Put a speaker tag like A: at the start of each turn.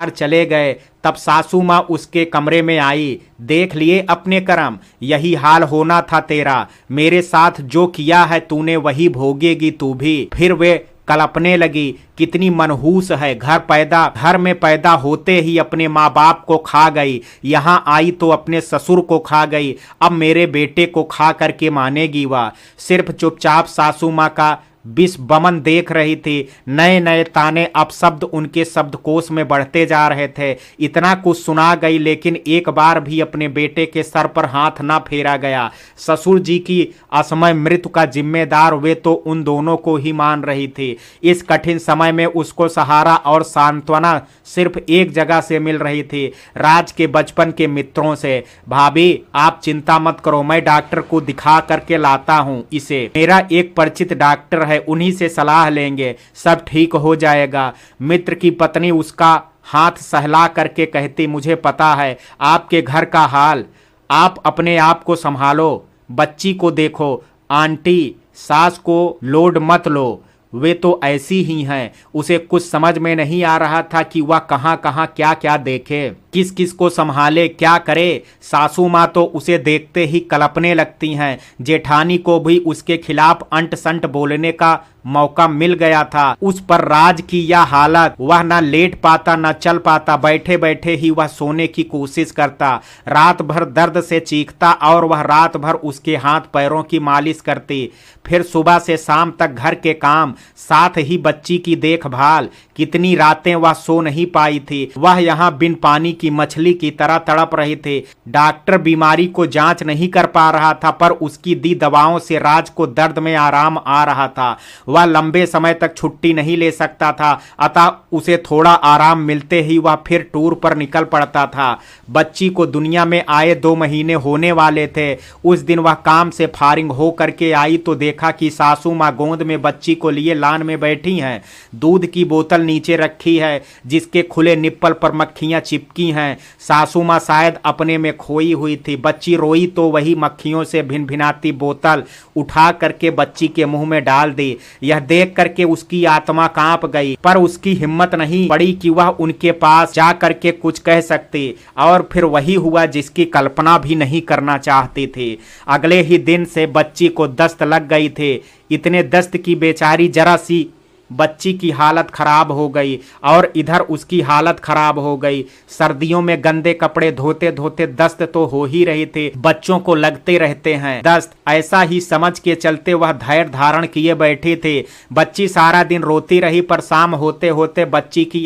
A: चले गए, तब सासू माँ उसके कमरे में आई। देख लिए अपने कर्म, यही हाल होना था तेरा। मेरे साथ जो किया है तूने वही भोगेगी तू भी। फिर वे कल्पने लगी, कितनी मनहूस है, घर में पैदा होते ही अपने माँ बाप को खा गई, यहाँ आई तो अपने ससुर को खा गई, अब मेरे बेटे को खा करके मानेगी वह। सिर्फ चुपचाप सासू माँ का विष बमन देख रही थी। नए नए ताने अपशब्द उनके शब्दकोश में बढ़ते जा रहे थे। इतना कुछ सुना गई, लेकिन एक बार भी अपने बेटे के सर पर हाथ ना फेरा गया। ससुर जी की असमय मृत्यु का जिम्मेदार वे तो उन दोनों को ही मान रही थी। इस कठिन समय में उसको सहारा और सांत्वना सिर्फ एक जगह से मिल रही थी, राज के बचपन के मित्रों से। भाभी आप चिंता मत करो, मैं डॉक्टर को दिखा करके लाता हूँ इसे। मेरा एक परिचित डॉक्टर है, उन्हीं से सलाह लेंगे, सब ठीक हो जाएगा। मित्र की पत्नी उसका हाथ सहला करके कहती, मुझे पता है आपके घर का हाल, आप अपने आप को संभालो, बच्ची को देखो। आंटी सास को लोड मत लो, वे तो ऐसी ही हैं। उसे कुछ समझ में नहीं आ रहा था कि वह कहाँ कहाँ क्या क्या देखे, किस किस को संभाले, क्या करे। सासू माँ तो उसे देखते ही कलपने लगती हैं। जेठानी को भी उसके खिलाफ अंट संट बोलने का मौका मिल गया था। उस पर राज की यह हालत, वह न लेट पाता न चल पाता, बैठे बैठे ही वह सोने की कोशिश करता, रात भर दर्द से चीखता और वह रात भर उसके हाथ पैरों की मालिश करती। फिर सुबह से शाम तक घर के काम, साथ ही बच्ची की देखभाल। कितनी रातें वह सो नहीं पाई थी। वह यहाँ बिन पानी की मछली की तरह तड़प रही थी। डॉक्टर बीमारी को जांच नहीं कर पा रहा था, पर उसकी दी दवाओं से राज को दर्द में आराम आ रहा था। वह लंबे समय तक छुट्टी नहीं ले सकता था, अतः उसे थोड़ा आराम मिलते ही वह फिर टूर पर निकल पड़ता था। बच्ची को दुनिया में आए 2 महीने होने वाले थे। उस दिन वह काम से फारिग हो करके आई तो देखा कि सासू माँ गोद में बच्ची को लिए लान में बैठी हैं। दूध की बोतल नीचे रखी है, जिसके खुले निप्पल पर मक्खियां चिपकी हैं। सासू माँ शायद अपने में खोई हुई थी। बच्ची रोई तो वही मक्खियों से भिनभिनाती बोतल उठा करके बच्ची के मुंह में डाल दी। यह देख करके उसकी आत्मा कांप गई, पर उसकी हिम्मत नहीं पड़ी कि वह उनके पास जा करके कुछ कह सकती। और फिर वही हुआ जिसकी कल्पना भी नहीं करना चाहती थी। अगले ही दिन से बच्ची को दस्त लग गई थी। इतने दस्त की बेचारी जरा सी बच्ची की हालत खराब हो गई और इधर उसकी हालत खराब हो गई। सर्दियों में गंदे कपड़े धोते धोते दस्त तो हो ही रहे थे, बच्चों को लगते रहते हैं दस्त, ऐसा ही समझ के चलते वह धैर्य धारण किए बैठे थे। बच्ची सारा दिन रोती रही, पर शाम होते होते बच्ची की